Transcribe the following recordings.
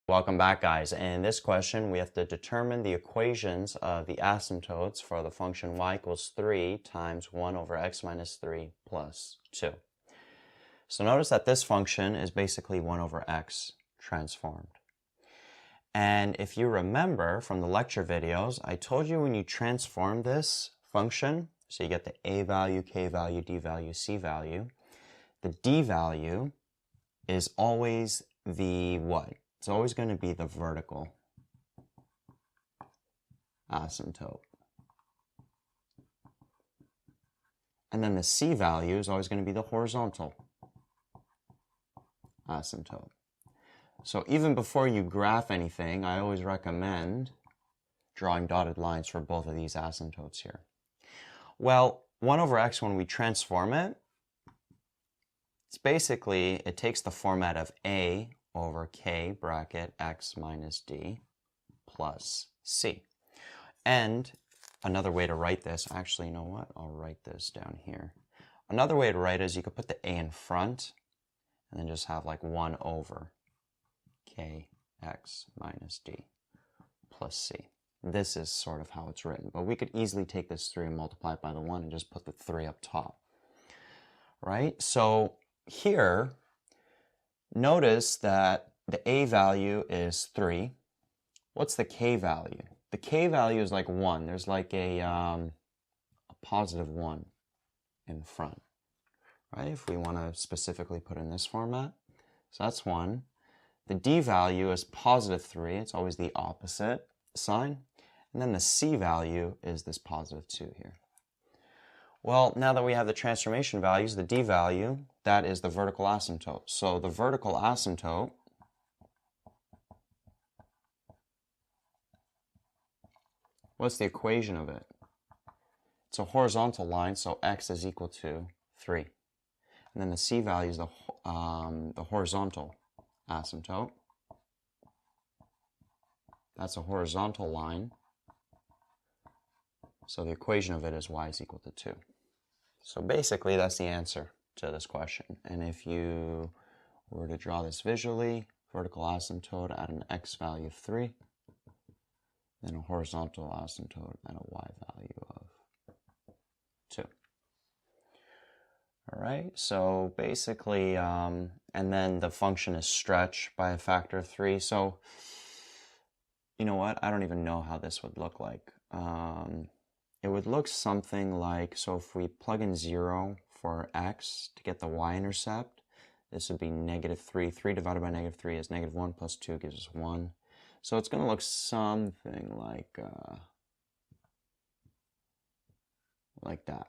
Welcome back, guys. In this question, we have to determine the equations of the asymptotes for the function y equals 3 times 1 over x minus 3 plus 2. So notice that this function is basically 1 over x transformed. And if you remember from the lecture videos, I told you when you transform this function, so you get the a value, k value, d value, c value, the d value is always the what? It's always going to be the vertical asymptote. And then the c value is always going to be the horizontal asymptote. So even before you graph anything, I always recommend drawing dotted lines for both of these asymptotes here. Well, 1 over x, when we transform it, it's basically, it takes the format of a over k bracket x minus d plus c. And another way to write this, actually, you know what? I'll write this down here. Another way to write it is you could put the a in front and then just have like 1 over k x minus d plus c. This is sort of how it's written, but we could easily take this 3 and multiply it by the 1 and just put the 3 up top, right? So here, notice that the a value is 3. What's the k value? The k value is like 1. There's like a positive 1 in front, right? If we want to specifically put in this format. So that's 1. The d value is positive 3. It's always the opposite sign. And then the c value is this positive 2 here. Well, now that we have the transformation values, the d value, that is the vertical asymptote. So the vertical asymptote what's the equation of it? It's a horizontal line, so x is equal to 3. And then the c value is the horizontal asymptote. That's a horizontal line. So the equation of it is y is equal to 2. So basically, that's the answer to this question. And if you were to draw this visually, vertical asymptote at an x value of 3, then a horizontal asymptote at a y value of 2. All right, so basically, and then the function is stretched by a factor of 3. So, you know what? I don't even know how this would look like. It would look something like, so if we plug in 0 for x to get the y-intercept, this would be negative 3. 3 divided by negative 3 is negative 1 plus 2 gives us 1. So it's going to look something like that,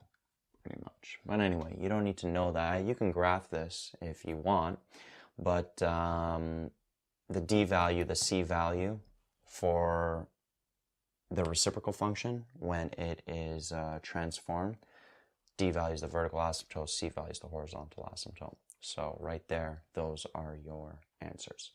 pretty much. But anyway, you don't need to know that. You can graph this if you want, but the d value, the c value for the reciprocal function, when it is transformed, d value is the vertical asymptote, c value is the horizontal asymptote. So right there, those are your answers.